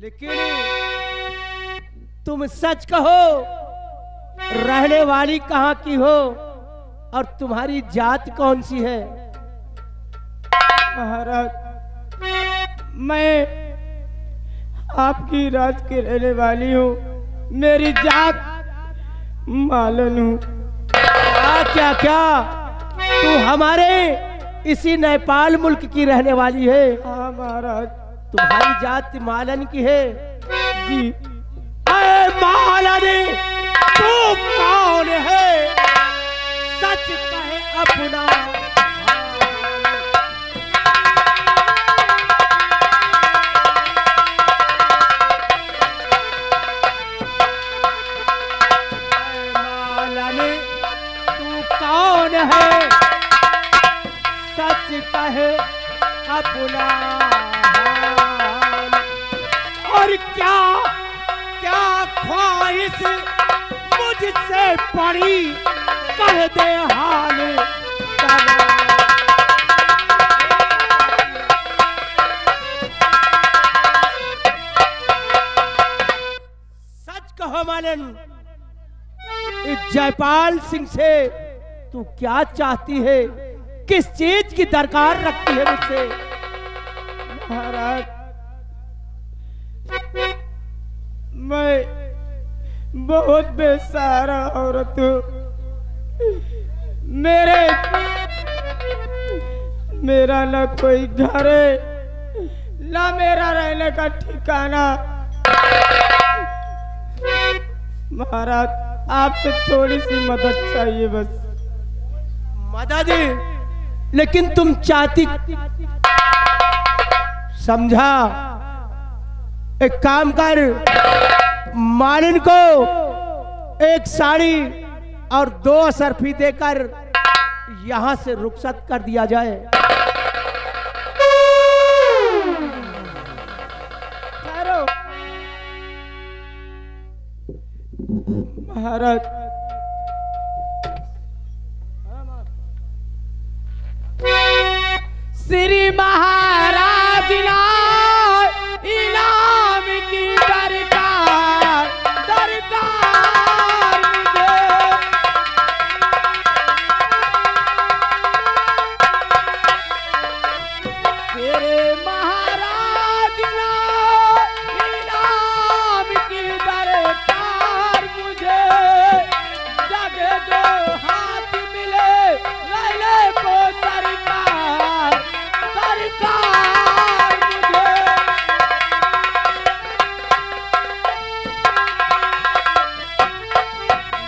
लेकिन तुम सच कहो, रहने वाली कहाँ की हो और तुम्हारी जात कौन सी है? महाराज, मैं आपकी राज की रहने वाली हूँ। मेरी जात मालन हूँ। क्या क्या तू हमारे इसी नेपाल मुल्क की रहने वाली है? हाँ महाराज। तुम्हारी जात मालन की है? जी। अरे मालन, तू कौन है? सच कहे अपना। कौन है? सच कहे अपना हाल। और क्या क्या ख्वाहिश मुझसे पड़ी, कह दे हाल। सच कहो मालन, इस जयपाल सिंह से तू क्या चाहती है? किस चीज की दरकार रखती है मुझसे? महाराज, मैं बहुत बेसहारा औरत हूँ। मेरा ना कोई घर है, ना मेरा रहने का ठिकाना। महाराज, आपसे थोड़ी सी मदद चाहिए बस। मदद? लेकिन तुम चाहती, समझा, एक काम कर, मालिन को एक साड़ी और 2 सरफी देकर यहां से रुखसत कर दिया जाए। महाराज, श्री महाराज इनाम की दरकार मुझे। तेरे महाराज इनाम की दरकार मुझे। जगह दो हाथ मिले लैले को सरकार मुझे।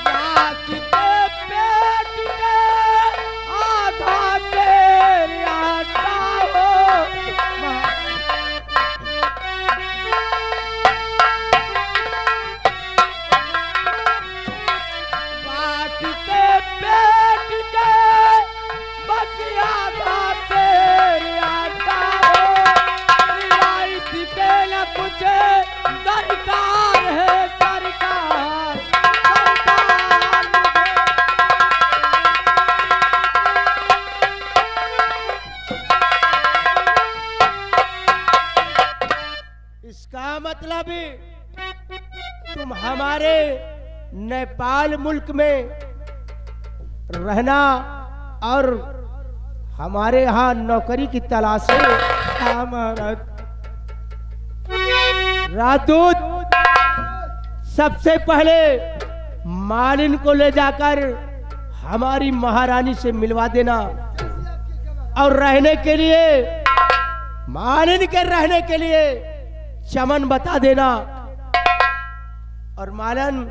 नाच के पेट के आधा तेरे आटा हो। बाटते पेट के बस आधा तेरे आटा हो। रिवायत के न कुछ दरकार है सरकार इसका मतलब तुम हमारे नेपाल मुल्क में रहना और हमारे यहाँ नौकरी की तलाश है। हाँ महाराज। राजदूत, सबसे पहले मालिन को ले जाकर हमारी महारानी से मिलवा देना और रहने के लिए, मालिन के रहने के लिए चमन बता देना। और मालन,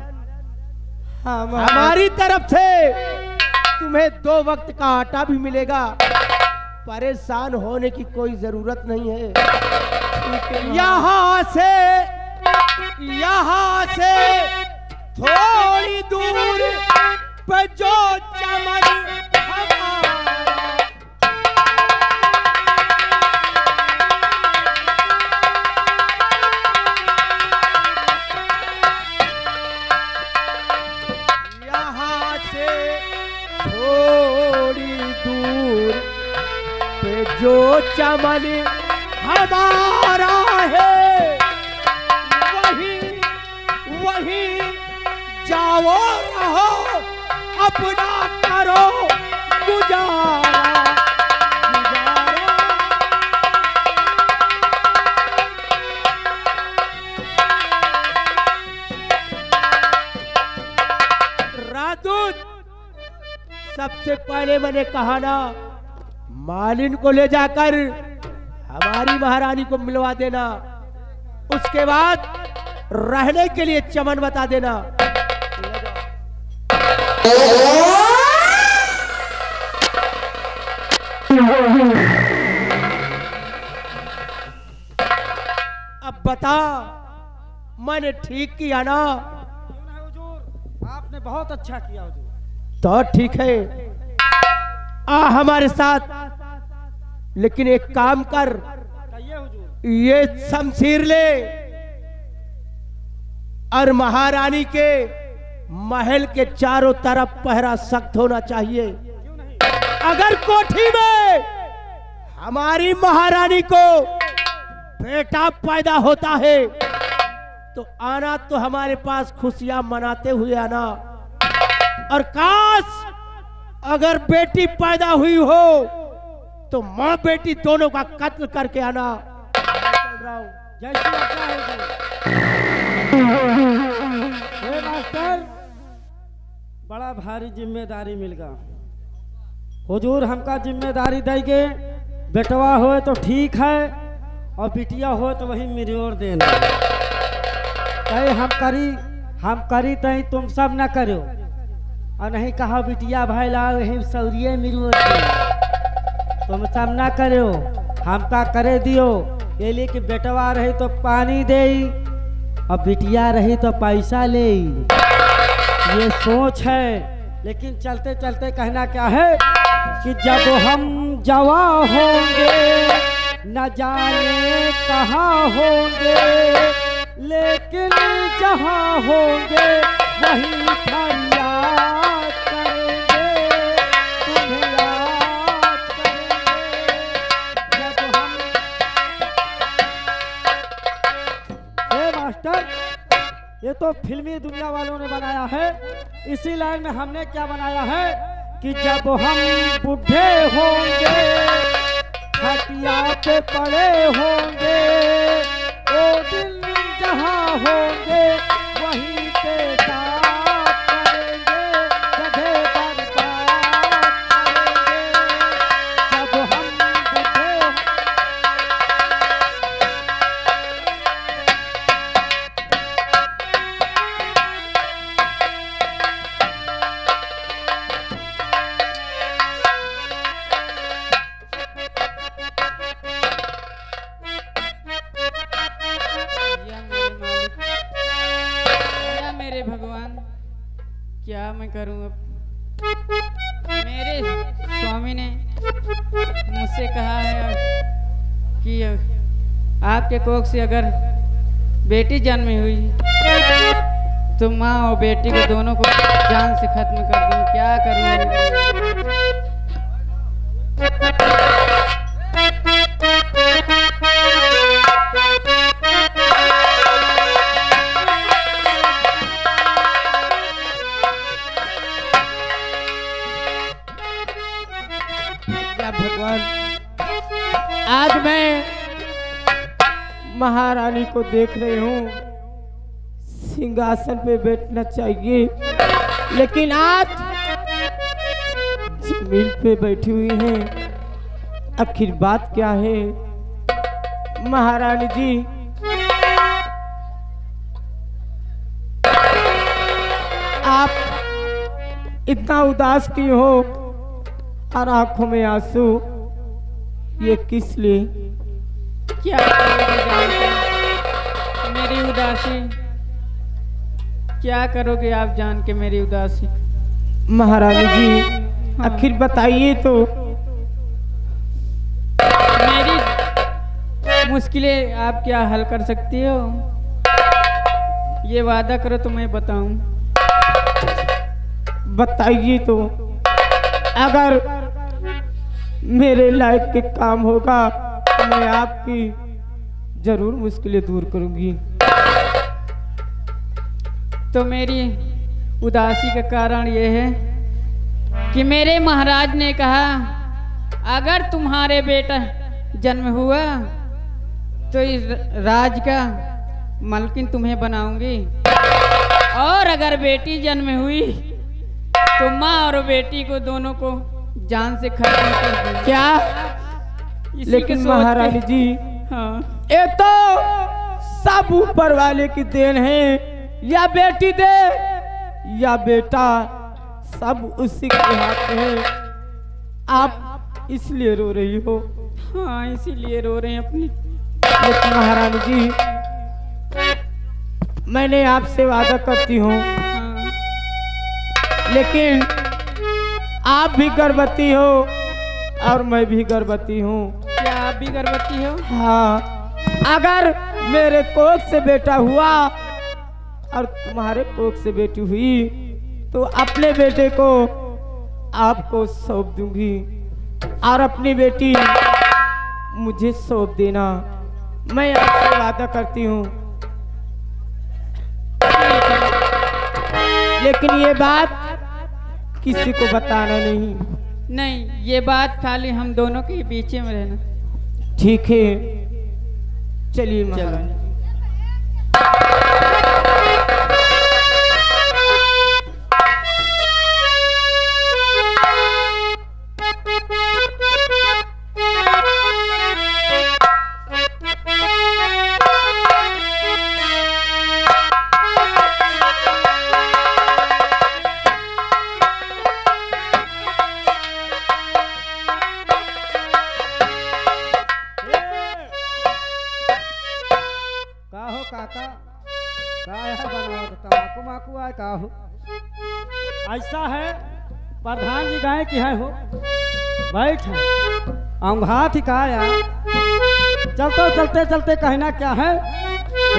हमारी तरफ से तुम्हें 2 वक्त का आटा भी मिलेगा। परेशान होने की कोई जरूरत नहीं है। यहाँ से थोड़ी दूर पे जो चमन हमारा, यहाँ से थोड़ी दूर पे जो चमन हमारा है पहले मैंने कहा ना, मालिन को ले जाकर हमारी महारानी को मिलवा देना, उसके बाद रहने के लिए चमन बता देना। अब बता, मैंने ठीक किया ना? हुजूर, आपने बहुत अच्छा किया हुजूर। तो ठीक है, आ हमारे साथ, लेकिन एक काम कर, कहिए हुजूर। ये शमशीर ले और महारानी के महल के चारों तरफ पहरा सख्त होना चाहिए। क्यों नहीं? अगर कोठी में हमारी महारानी को बेटा पैदा होता है तो आना, तो हमारे पास खुशियां मनाते हुए आना, और काश अगर बेटी पैदा हुई हो तो मां बेटी दोनों का कत्ल करके आना। चल रहा हूं। जैसी आज्ञा है हुजूर। हे मास्टर, बड़ा भारी जिम्मेदारी मिल गया हुजूर। हमका जिम्मेदारी देंगे, बेटवा हो तो ठीक है और बिटिया हो तो वही मिरियोर देना। कहीं हम करी तही तुम सब न करो, और नहीं कहा बिटिया भाई ला वही सौरिये मिरियोर दे, तुम सब न करो, हमका करे दियो। ये लिए कि बेटवा रही तो पानी दे और बिटिया रही तो पैसा ले, ये सोच है। लेकिन चलते चलते कहना क्या है कि जब हम जवा होंगे न जाने कहाँ होंगे, लेकिन जहाँ होंगे वही फरियाद करेंगे, तुम्हें याद करेंगे। जब हम मास्टर, ये तो फिल्मी दुनिया वालों ने बनाया है। इसी लाइन में हमने क्या बनाया है कि जब हम बूढ़े होंगे, खटिया पे पड़े होंगे, वो दिन जहाँ होंगे वहीं पे साथ करेंगे, गधे बर्बाद करेंगे। जब हम बूढ़े भगवान, क्या मैं करूं अब? मेरे स्वामी ने मुझसे कहा है कि आपके कोख से अगर बेटी जन्म हुई तो माँ और बेटी को दोनों को जान से खत्म कर दूं। क्या करूं? भगवान, आज मैं महारानी को देख रही हूँ, सिंहासन पे बैठना चाहिए, लेकिन आज जमीन पे बैठी हुई हैं। आखिर बात क्या है? महारानी जी, आप इतना उदास क्यों हो और आंखों में आंसू? ये किस लिए? क्या करोगे जानकर मेरी उदासी? क्या करोगे आप जान के मेरी उदासी? महारानी जी, आखिर बताइए तो। मेरी मुश्किलें आप क्या हल कर सकती हो? ये वादा करो तो मैं बताऊं। बताइए तो, अगर मेरे लायक के काम होगा तो मैं आपकी जरूर मुश्किलें दूर करूंगी। तो मेरी उदासी का कारण ये है कि मेरे महाराज ने कहा अगर तुम्हारे बेटा जन्म हुआ तो इस राज का मालकिन तुम्हें बनाऊंगी, और अगर बेटी जन्म हुई तो माँ और बेटी को दोनों को जान से खत्म कर दी। क्या? इसी के लेकिन सोच महारानी पे- जी, हाँ ये तो सब ऊपर वाले की देन है, या बेटी दे या बेटा, सब उसी के हाथ में है। आप इसलिए रो रही हो। हाँ, इसीलिए रो रहे हैं अपनी। लेकिन महारानी जी, मैंने आपसे वादा करती हूँ, हाँ, लेकिन आप भी गर्भवती हो और मैं भी गर्भवती हूँ। क्या आप भी गर्भवती हो? हाँ, अगर मेरे कोख से बेटा हुआ और तुम्हारे कोख से बेटी हुई तो अपने बेटे को आपको सौंप दूंगी और अपनी बेटी मुझे सौंप देना। मैं आपसे वादा करती हूँ। लेकिन ये बात किसी को बताना नहीं। नहीं, ये बात खाली हम दोनों के बीच में रहना। ठीक है, चलिए महारानी। का हो काका, का है बनाओ तो तमाकू माकू आए का हो? ऐसा है, प्रधान जी गाय की है हो, बैठ अंघा थी का यार, चलते चलते चलते कहना क्या है?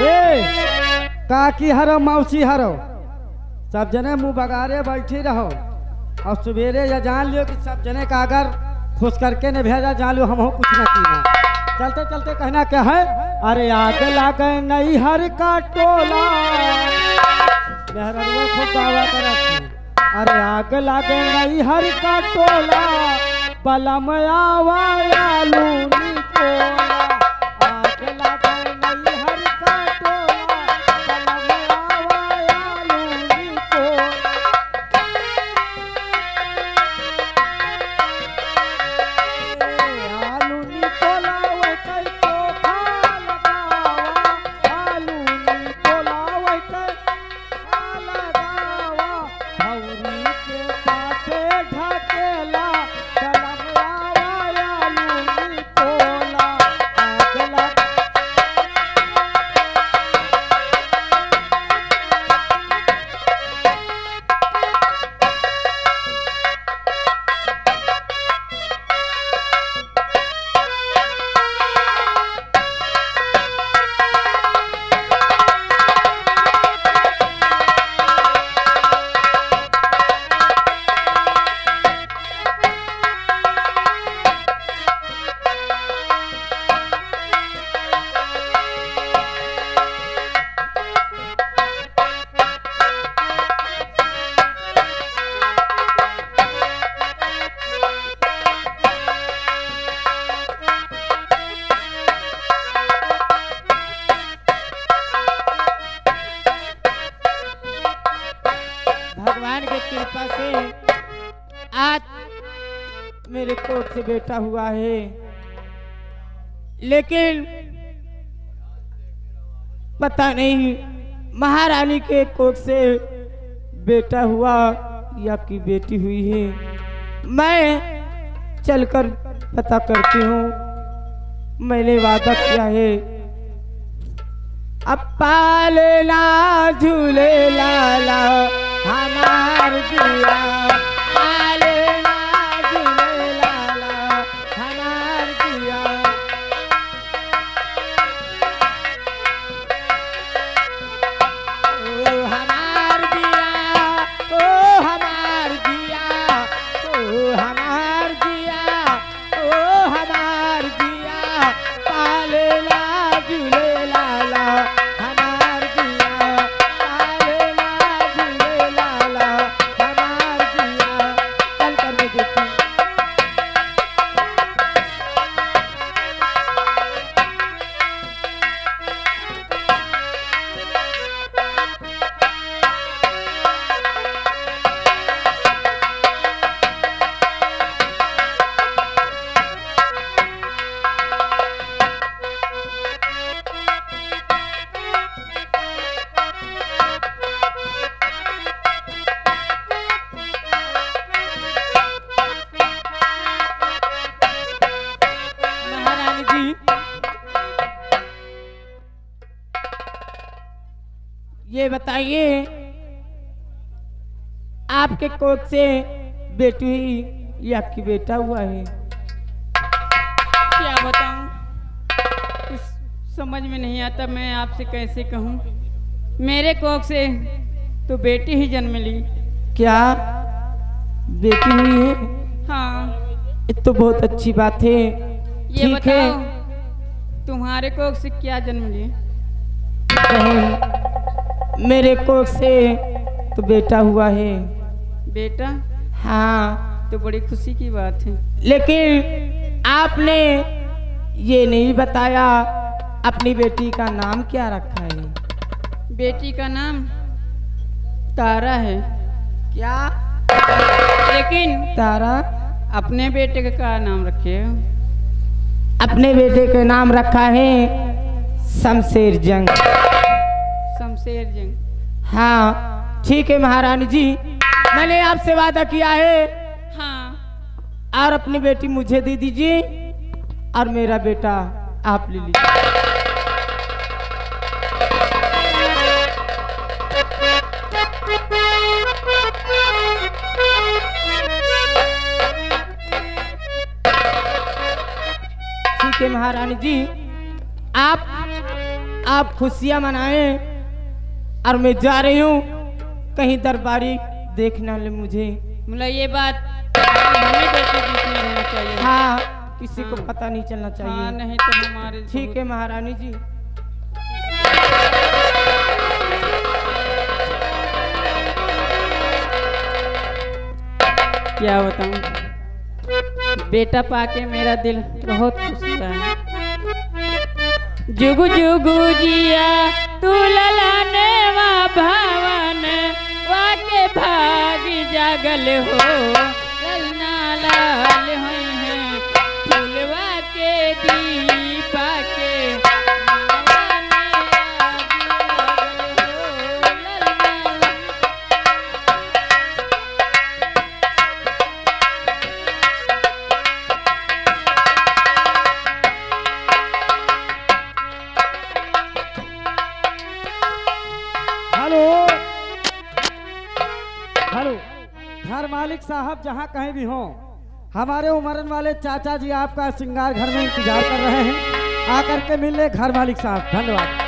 ए काकी हरो मौसी हरो, सब जने मुंह बगारे बैठी रहो और सवेरे या जान लियो कि सब जने का अगर खुश करके ने भेजा, जान लियो हम हो कुछ न कीना। चलते चलते कहना क्या है? अरे आग लागे नहीं हर का टोला, मेहरवा खूब दावा करत। अरे आग लागे नहीं हर का टोला, बलम आवा लूनी टोला। आग लागे नहीं हर का टोला, बलम आवा लूनी टोला। आलूनी टोला वे कई चोखा लगावा, आलूनी टोला वे कई चोखा लगावा, भौरी के साथे ढकेला, कलम आवा आलूनी टोला। आग लग भगवान की कृपा से आज मेरे कोख से बेटा हुआ है, लेकिन पता नहीं महारानी के कोख से बेटा हुआ या कि बेटी हुई है। मैं चलकर पता करती हूँ। मैंने वादा किया है, अब पालेला झूले लाला हमार दिया, पालेला झूले लाला हमार दिया। ओ हमार दिया, ओ हमार दिया, ओ हमार दिया, ओ हमार दिया, पालेला झूले लाला हमार दिया, पालेला झूले लाला हमार दिया। ये बताइए आपके कोख से बेटी हुई या कि बेटा हुआ है? क्या बताऊं, कुछ समझ में नहीं आता, मैं आपसे कैसे कहूं। मेरे कोख से तो बेटी ही जन्म ली। क्या बेटी हुई है? हाँ। ये तो बहुत अच्छी बात है। ये ठीक है बताओ तुम्हारे कोख से क्या जन्म लिए? बहन, मेरे कोख से तो बेटा हुआ है। बेटा? हाँ, तो बड़ी खुशी की बात है। लेकिन आपने ये नहीं बताया अपनी बेटी का नाम क्या रखा है? बेटी का नाम तारा है। क्या? लेकिन तारा? अपने बेटे का नाम रखे हो? अपने बेटे का नाम रखा है शमशेर जंग। शमशेर जंग? हाँ ठीक है महारानी जी, मैंने आपसे वादा किया है। हाँ। और अपनी बेटी मुझे दे दीजिए और मेरा बेटा आप ले लीजिए। ठीक है महारानी जी, आप खुशियां मनाएं और मैं जा रही हूँ, कहीं दरबारी देखना ले मुझे। मतलब ये बात हमें बेटे बीच में रहना चाहिए। हाँ, किसी को पता नहीं चलना चाहिए। हाँ, नहीं तो हमारे ठीक है महारानी जी। क्या बताऊं, बेटा पाके मेरा दिल बहुत खुश हुआ है। जुगु जुगु जिया तू ललाने वा भावन वाके भाग जागल हो, ललना लाल होई है फूलवा के दीपा के मनवा में आग लगल हो, ललना। हेलो हेलो, घर मालिक साहब जहाँ कहीं भी हों, हमारे उमरन वाले चाचा जी आपका श्रृंगार घर में इंतजार कर रहे हैं। आकर के मिल ले घर मालिक साहब। धन्यवाद।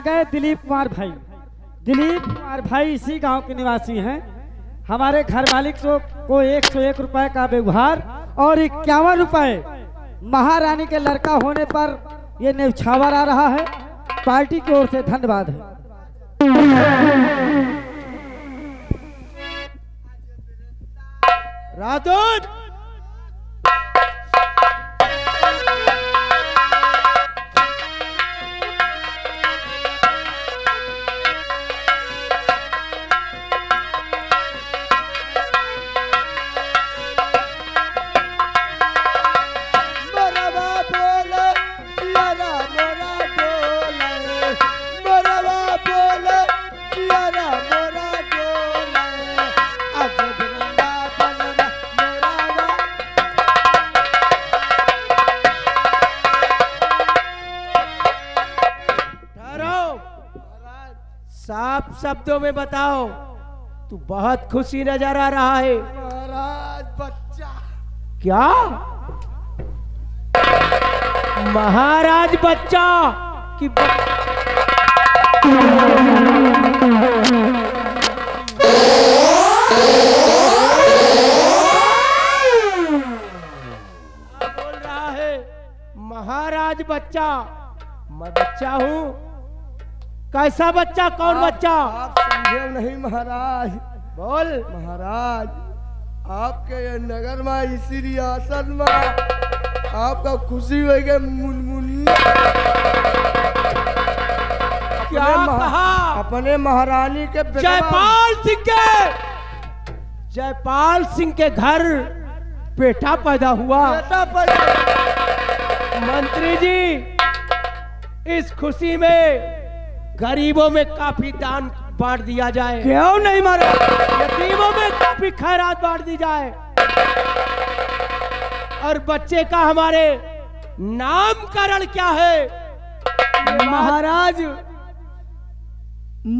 गए दिलीप कुमार भाई। दिलीप कुमार भाई इसी गांव के निवासी हैं। हमारे घर मालिक को 101 रुपए का व्यवहार और 51 रुपए महारानी के लड़का होने पर ये न्यौछावर आ रहा है। पार्टी की ओर से धन्यवाद है। राजदूत साफ शब्दों में बताओ, तू बहुत खुशी नजर आ रहा है। महाराज बच्चा। क्या महाराज बच्चा की बोल रहा है? महाराज बच्चा? मैं बच्चा हूँ? कैसा बच्चा? कौन बच्चा? आप समझे नहीं महाराज। बोल। महाराज आपके ये नगर में इसी रियासत में आपका खुशी हो गई मुनमुनी। क्या कहा? अपने महारानी के जयपाल सिंह के घर बेटा पैदा हुआ। मंत्री जी, इस खुशी में गरीबों में काफी दान बांट दिया जाए। क्यों नहीं मारा? यतीमों में काफी खैरात बांट दी जाए। और बच्चे का हमारे नामकरण क्या है? महाराज,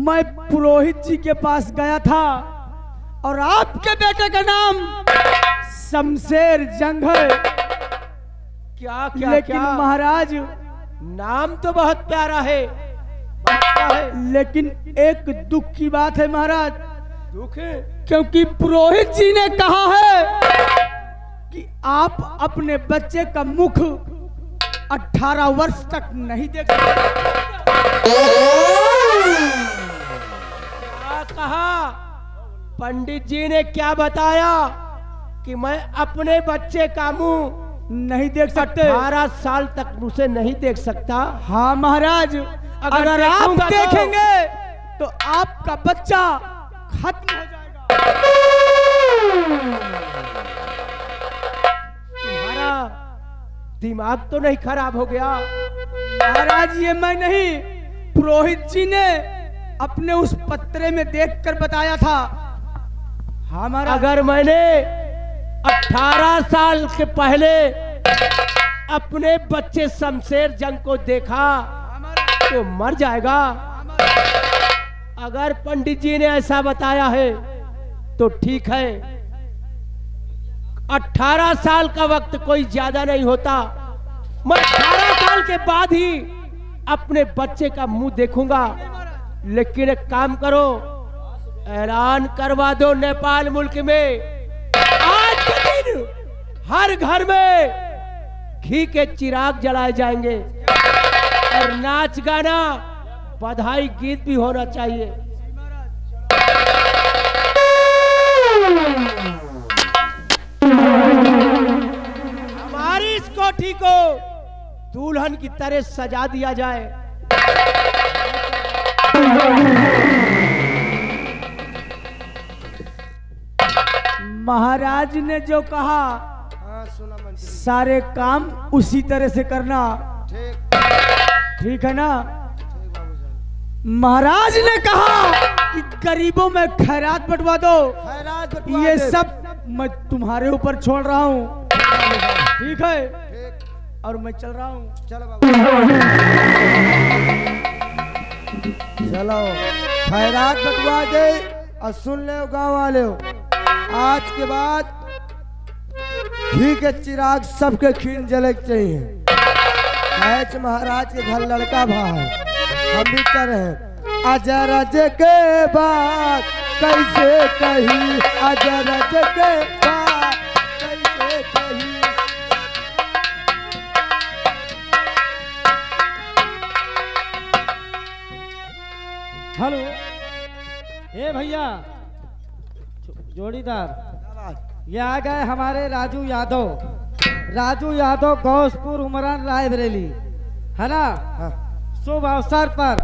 मैं पुरोहित जी के पास गया था और आपके बेटे का नाम शमशेर जंग है। क्या क्या? लेकिन क्या? महाराज, नाम तो बहुत प्यारा है, लेकिन एक दुख की बात है महाराज। दुख है? क्योंकि पुरोहित जी ने कहा है कि आप अपने बच्चे का मुख 18 वर्ष तक नहीं देख सकते। क्या कहा? पंडित जी ने क्या बताया कि मैं अपने बच्चे का मुंह नहीं देख सकते? 18 साल तक उसे नहीं देख सकता। हाँ महाराज, अगर आप देखेंगे तो आपका बच्चा खत्म हो जाएगा। तुम्हारा दिमाग तो नहीं खराब हो गया? महाराज, ये मैं नहीं, पुरोहित जी ने अपने उस पत्रे में देखकर बताया था। हाँ महाराज। अगर मैंने 18 साल के पहले अपने बच्चे शमशेर जंग को देखा तो मर जाएगा। अगर पंडित जी ने ऐसा बताया है तो ठीक है। 18 साल का वक्त कोई ज्यादा नहीं होता। मैं 18 साल के बाद ही अपने बच्चे का मुंह देखूंगा। लेकिन एक काम करो, ऐलान करवा दो नेपाल मुल्क में आज के दिन हर घर में घी के चिराग जलाए जाएंगे और नाच गाना बधाई गीत भी होना चाहिए। हमारी इस कोठी को दुल्हन की तरह सजा दिया जाए। महाराज ने जो कहा, हाँ सुना मंत्री। सारे काम उसी तरह से करना। ठीक ठीक है ना? ठीक बाबूजान। महाराज ने कहा कि गरीबों में खैरात बंटवा दो। खैरात बंटवा ये दे। सब मैं तुम्हारे ऊपर छोड़ रहा हूँ। ठीक है? ठीक, और मैं चल रहा हूँ। चलो बाबू। चलो खैरात बंटवा दे और सुन ले गाँव वाले हो, आज के बाद घी के चिराग सबके खीन जले के चाहिए। महाराज के घर लड़का भा है। हम भी कर रहे हैं। अजरज के बाद कैसे कही, अजरज के बाद कैसे कही। हेलो, ए भैया जोड़ीदार, ये आ गए हमारे राजू यादव। राजू यादव गौसपुर उमरन रायबरेली, है ना। हाँ। शुभ अवसर पर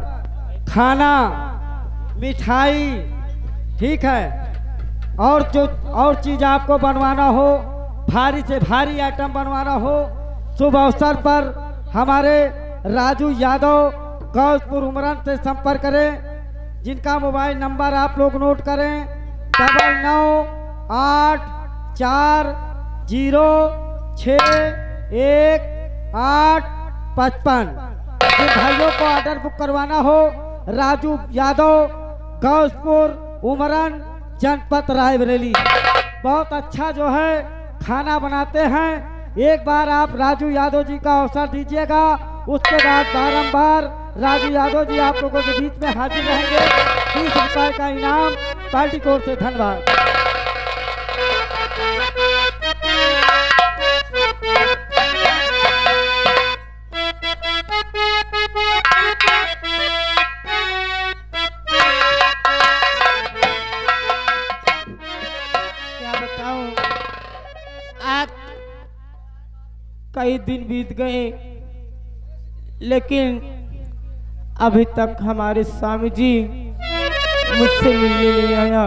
खाना मिठाई, ठीक है, और जो और चीज आपको बनवाना हो, भारी से भारी आइटम बनवाना हो, शुभ अवसर पर हमारे राजू यादव गौसपुर उमरन से संपर्क करें, जिनका मोबाइल नंबर आप लोग नोट करें 9984061855। जिन भाइयों को ऑर्डर बुक करवाना हो, राजू यादव गौसपुर उमरन जनपद रायबरेली, बहुत अच्छा जो है खाना बनाते हैं। एक बार आप राजू यादव जी का अवसर दीजिएगा, उसके बाद बारंबार राजू यादव जी आप लोगों के बीच में हाजिर रहेंगे। 30 रुपए का इनाम पार्टी की ओर से। धन्यवाद। क्या बताऊं, आज कई दिन बीत गए, लेकिन अभी तक हमारे स्वामी जी मुझसे मिलने नहीं आया।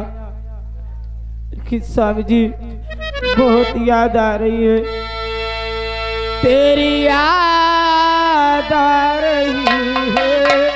लेकिन स्वामी जी बहुत याद आ रही है, तेरी याद आ रही है।